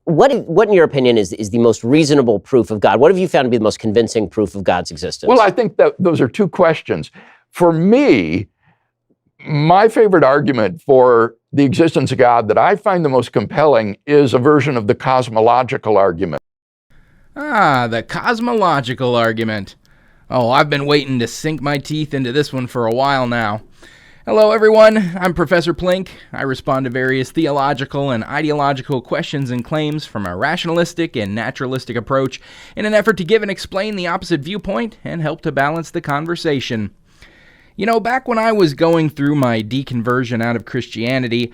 What in your opinion, is the most reasonable proof of God? What have you found to be the most convincing proof of God's existence? Well, I think that those are two questions. For me, my favorite argument for the existence of God that I find the most compelling is a version of the cosmological argument. Ah, the cosmological argument. Oh, I've been waiting to sink my teeth into this one for a while now. Hello, everyone. I'm Professor Plink. I respond to various theological and ideological questions and claims from a rationalistic and naturalistic approach in an effort to give and explain the opposite viewpoint and help to balance the conversation. You know, back when I was going through my deconversion out of Christianity,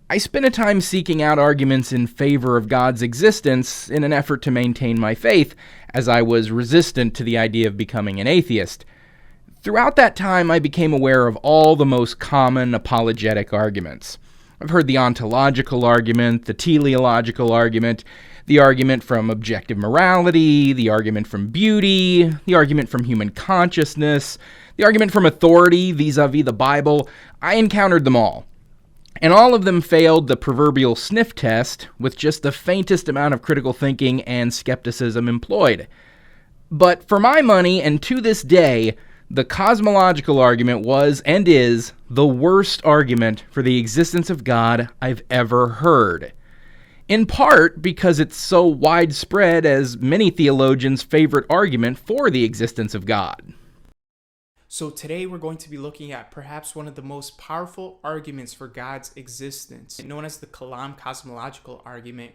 I spent a time seeking out arguments in favor of God's existence in an effort to maintain my faith, as I was resistant to the idea of becoming an atheist. Throughout that time, I became aware of all the most common apologetic arguments. I've heard the ontological argument, the teleological argument, the argument from objective morality, the argument from beauty, the argument from human consciousness, the argument from authority vis-a-vis the Bible. I encountered them all. And all of them failed the proverbial sniff test with just the faintest amount of critical thinking and skepticism employed. But for my money, and to this day, the cosmological argument was and is the worst argument for the existence of God I've ever heard. In part because it's so widespread as many theologians' favorite argument for the existence of God. So today we're going to be looking at perhaps one of the most powerful arguments for God's existence, known as the Kalam cosmological argument.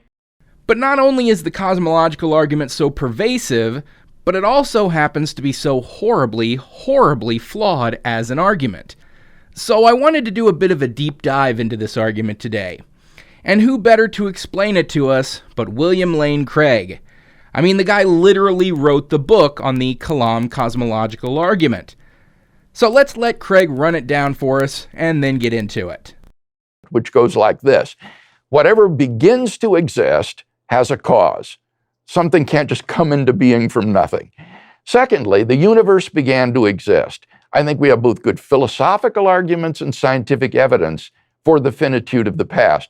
But not only is the cosmological argument so pervasive, but it also happens to be so horribly, horribly flawed as an argument. So I wanted to do a bit of a deep dive into this argument today. And who better to explain it to us but William Lane Craig? I mean, the guy literally wrote the book on the Kalam cosmological argument. So let's let Craig run it down for us and then get into it. Which goes like this. Whatever begins to exist has a cause. Something can't just come into being from nothing. Secondly, the universe began to exist. I think we have both good philosophical arguments and scientific evidence for the finitude of the past,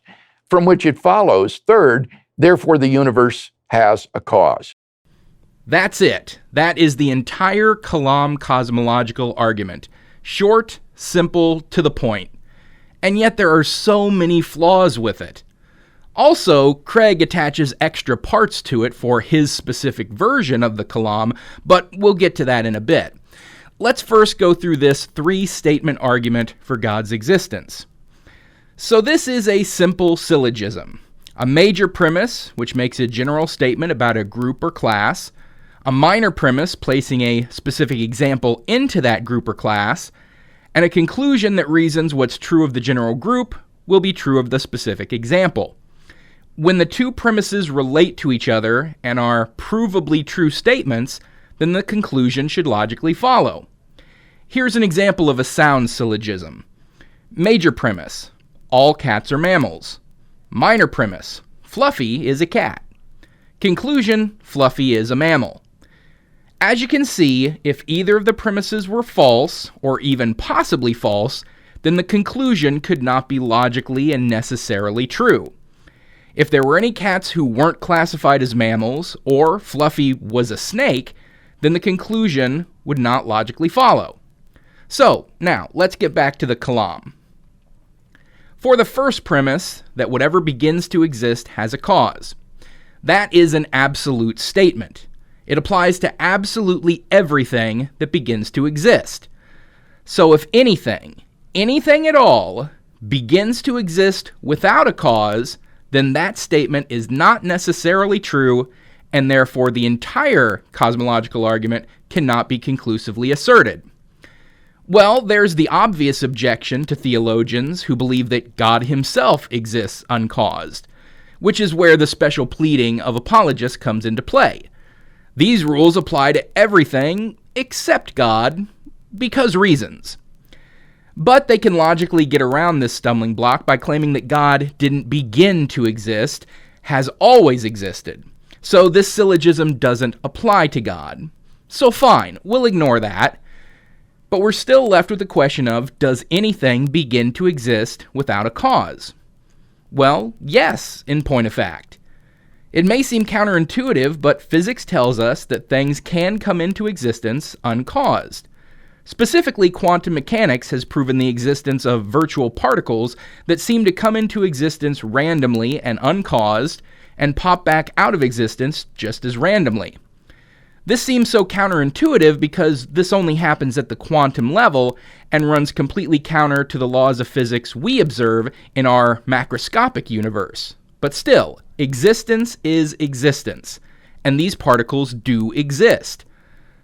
from which it follows, third, therefore the universe has a cause. That's it. That is the entire Kalam cosmological argument. Short, simple, to the point. And yet there are so many flaws with it. Also, Craig attaches extra parts to it for his specific version of the Kalam, but we'll get to that in a bit. Let's first go through this three-statement argument for God's existence. So this is a simple syllogism. A major premise, which makes a general statement about a group or class, a minor premise placing a specific example into that group or class, and a conclusion that reasons what's true of the general group will be true of the specific example. When the two premises relate to each other and are provably true statements, then the conclusion should logically follow. Here's an example of a sound syllogism. Major premise, all cats are mammals. Minor premise, Fluffy is a cat. Conclusion, Fluffy is a mammal. As you can see, if either of the premises were false, or even possibly false, then the conclusion could not be logically and necessarily true. If there were any cats who weren't classified as mammals, or Fluffy was a snake, then the conclusion would not logically follow. So, now, let's get back to the Kalam. For the first premise, that whatever begins to exist has a cause. That is an absolute statement. It applies to absolutely everything that begins to exist. So if anything at all, begins to exist without a cause, then that statement is not necessarily true, and therefore the entire cosmological argument cannot be conclusively asserted. Well, there's the obvious objection to theologians who believe that God himself exists uncaused, which is where the special pleading of apologists comes into play. These rules apply to everything except God, because reasons. But they can logically get around this stumbling block by claiming that God didn't begin to exist, has always existed. So this syllogism doesn't apply to God. So fine, we'll ignore that. But we're still left with the question of, does anything begin to exist without a cause? Well, yes, in point of fact. It may seem counterintuitive, but physics tells us that things can come into existence uncaused. Specifically, quantum mechanics has proven the existence of virtual particles that seem to come into existence randomly and uncaused and pop back out of existence just as randomly. This seems so counterintuitive because this only happens at the quantum level and runs completely counter to the laws of physics we observe in our macroscopic universe. But still, existence is existence, and these particles do exist.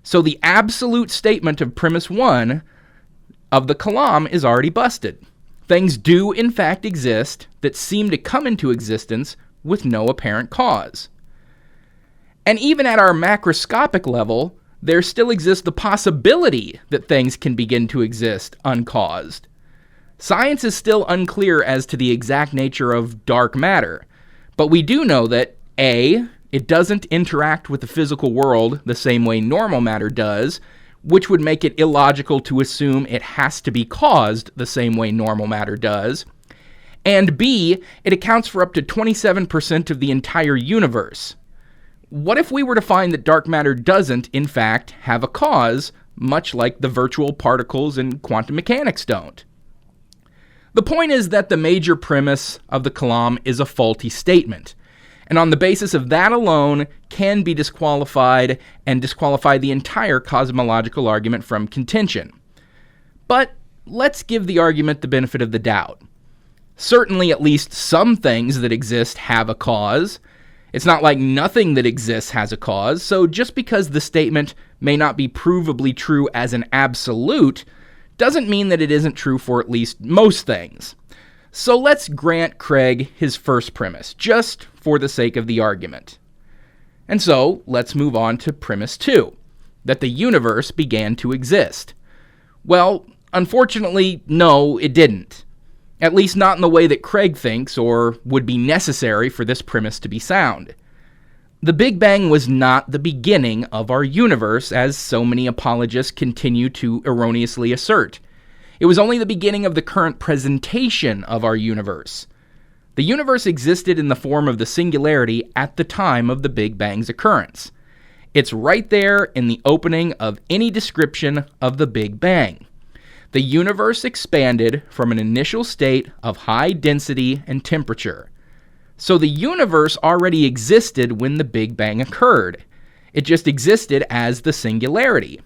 So the absolute statement of premise 1 of the Kalam is already busted. Things do in fact exist that seem to come into existence with no apparent cause. And even at our macroscopic level, there still exists the possibility that things can begin to exist uncaused. Science is still unclear as to the exact nature of dark matter, but we do know that A, it doesn't interact with the physical world the same way normal matter does, which would make it illogical to assume it has to be caused the same way normal matter does. And B, it accounts for up to 27% of the entire universe. What if we were to find that dark matter doesn't, in fact, have a cause, much like the virtual particles in quantum mechanics don't? The point is that the major premise of the Kalam is a faulty statement, and on the basis of that alone can be disqualified and disqualify the entire cosmological argument from contention. But let's give the argument the benefit of the doubt. Certainly at least some things that exist have a cause. It's not like nothing that exists has a cause, so just because the statement may not be provably true as an absolute doesn't mean that it isn't true for at least most things. So let's grant Craig his first premise, just for the sake of the argument. And so let's move on to premise 2, that the universe began to exist. Well, unfortunately, no, it didn't. At least not in the way that Craig thinks or would be necessary for this premise to be sound. The Big Bang was not the beginning of our universe, as so many apologists continue to erroneously assert. It was only the beginning of the current presentation of our universe. The universe existed in the form of the singularity at the time of the Big Bang's occurrence. It's right there in the opening of any description of the Big Bang. The universe expanded from an initial state of high density and temperature. So the universe already existed when the Big Bang occurred. It just existed as the singularity.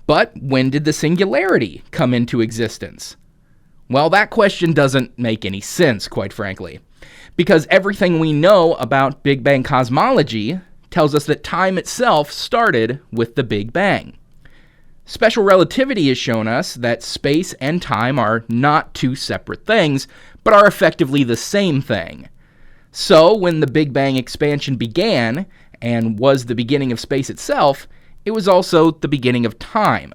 But when did the singularity come into existence? Well, that question doesn't make any sense, quite frankly, because everything we know about Big Bang cosmology tells us that time itself started with the Big Bang. Special relativity has shown us that space and time are not two separate things, but are effectively the same thing. So, when the Big Bang expansion began, and was the beginning of space itself, it was also the beginning of time.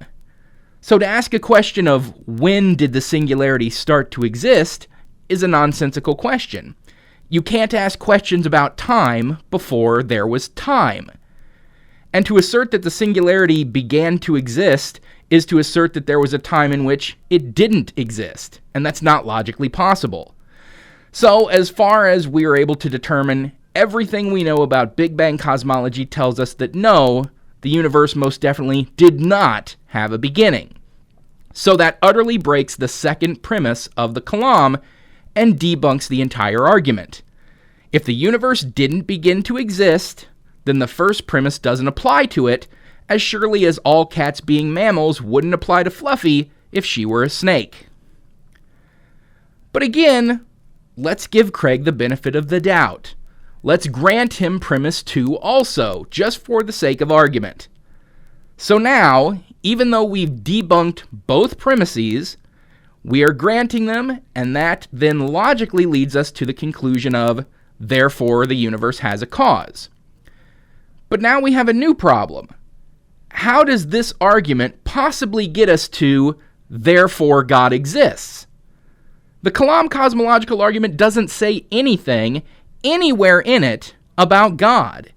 So to ask a question of when did the singularity start to exist is a nonsensical question. You can't ask questions about time before there was time. And to assert that the singularity began to exist is to assert that there was a time in which it didn't exist, and that's not logically possible. So, as far as we are able to determine, everything we know about Big Bang cosmology tells us that no, the universe most definitely did not have a beginning. So that utterly breaks the second premise of the Kalam and debunks the entire argument. If the universe didn't begin to exist, then the first premise doesn't apply to it, as surely as all cats being mammals wouldn't apply to Fluffy if she were a snake. But again, let's give Craig the benefit of the doubt. Let's grant him premise 2 also, just for the sake of argument. So now, even though we've debunked both premises, we are granting them, and that then logically leads us to the conclusion of, therefore the universe has a cause. But now we have a new problem. How does this argument possibly get us to, therefore God exists? The Kalam cosmological argument doesn't say anything anywhere in it about God.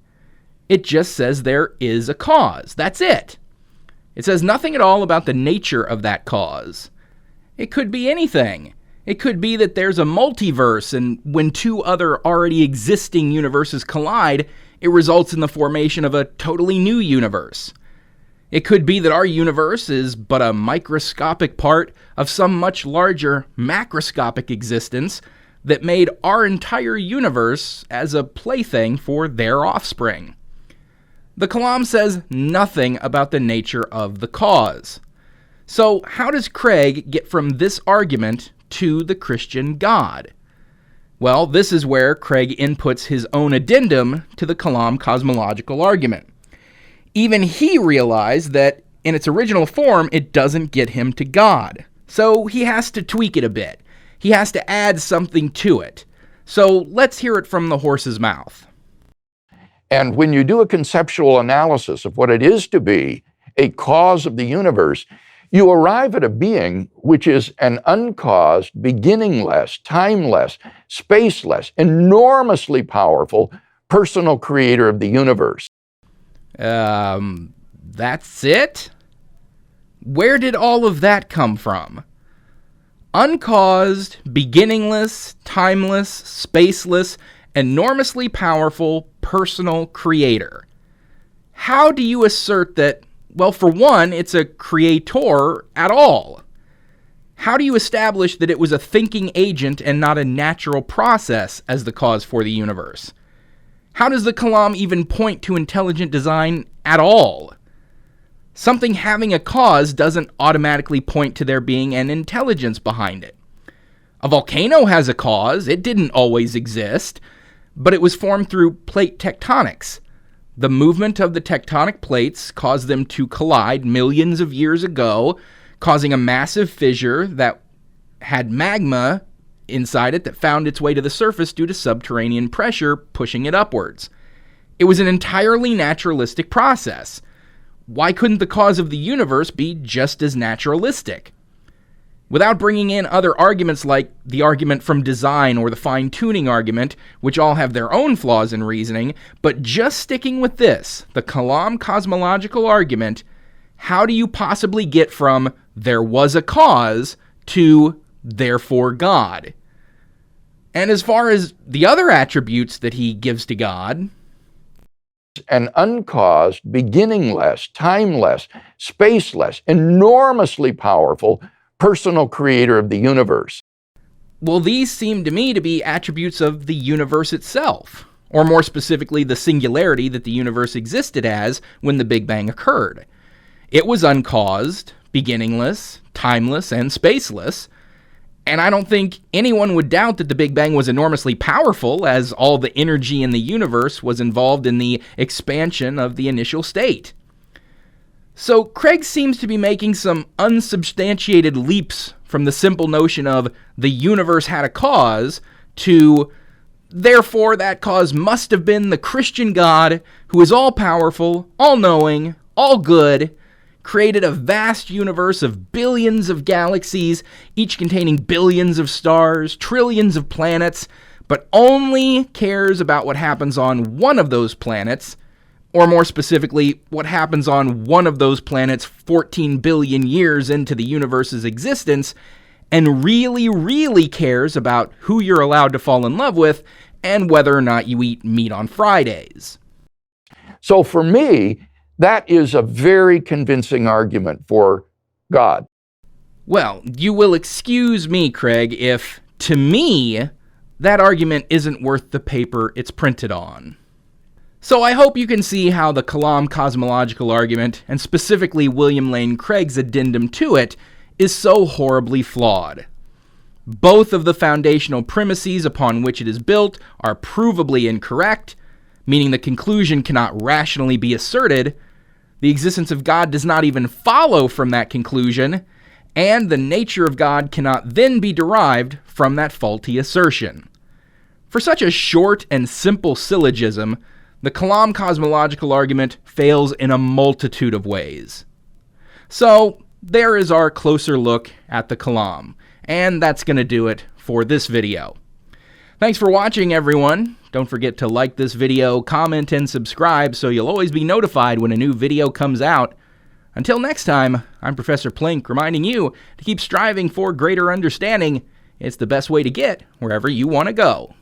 It just says there is a cause. That's it. It says nothing at all about the nature of that cause. It could be anything. It could be that there's a multiverse, and when two other already existing universes collide, it results in the formation of a totally new universe. It could be that our universe is but a microscopic part of some much larger macroscopic existence that made our entire universe as a plaything for their offspring. The Kalam says nothing about the nature of the cause. So how does Craig get from this argument to the Christian God? Well, this is where Craig inputs his own addendum to the Kalam cosmological argument. Even he realized that in its original form, it doesn't get him to God. So he has to tweak it a bit. He has to add something to it. So let's hear it from the horse's mouth. And when you do a conceptual analysis of what it is to be a cause of the universe, you arrive at a being which is an uncaused, beginningless, timeless, spaceless, enormously powerful, personal creator of the universe. That's it? Where did all of that come from? Uncaused, beginningless, timeless, spaceless, enormously powerful, personal creator. How do you assert that, well, for one, it's a creator at all? How do you establish that it was a thinking agent and not a natural process as the cause for the universe? How does the Kalam even point to intelligent design at all? Something having a cause doesn't automatically point to there being an intelligence behind it. A volcano has a cause. It didn't always exist, but it was formed through plate tectonics. The movement of the tectonic plates caused them to collide millions of years ago, causing a massive fissure that had magma inside it that found its way to the surface due to subterranean pressure pushing it upwards. It was an entirely naturalistic process. Why couldn't the cause of the universe be just as naturalistic? Without bringing in other arguments like the argument from design or the fine-tuning argument, which all have their own flaws in reasoning, but just sticking with this, the Kalam cosmological argument, how do you possibly get from there was a cause to therefore God? And as far as the other attributes that he gives to God, an uncaused, beginningless, timeless, spaceless, enormously powerful, personal creator of the universe. well, these seem to me to be attributes of the universe itself, or more specifically, the singularity that the universe existed as when the Big Bang occurred. It was uncaused, beginningless, timeless, and spaceless, and I don't think anyone would doubt that the Big Bang was enormously powerful, as all the energy in the universe was involved in the expansion of the initial state. So Craig seems to be making some unsubstantiated leaps from the simple notion of the universe had a cause to, therefore, that cause must have been the Christian God who is all-powerful, all-knowing, all-good, created a vast universe of billions of galaxies, each containing billions of stars, trillions of planets, but only cares about what happens on one of those planets, or more specifically, what happens on one of those planets 14 billion years into the universe's existence, and really, really cares about who you're allowed to fall in love with and whether or not you eat meat on Fridays. So for me, that is a very convincing argument for God. Well, you will excuse me, Craig, if, to me, that argument isn't worth the paper it's printed on. So I hope you can see how the Kalam cosmological argument, and specifically William Lane Craig's addendum to it, is so horribly flawed. Both of the foundational premises upon which it is built are provably incorrect, meaning the conclusion cannot rationally be asserted, the existence of God does not even follow from that conclusion, and the nature of God cannot then be derived from that faulty assertion. For such a short and simple syllogism, the Kalam cosmological argument fails in a multitude of ways. So, there is our closer look at the Kalam, and that's going to do it for this video. Thanks for watching, everyone. Don't forget to like this video, comment, and subscribe so you'll always be notified when a new video comes out. Until next time, I'm Professor Plink reminding you to keep striving for greater understanding It's the best way to get wherever you want to go.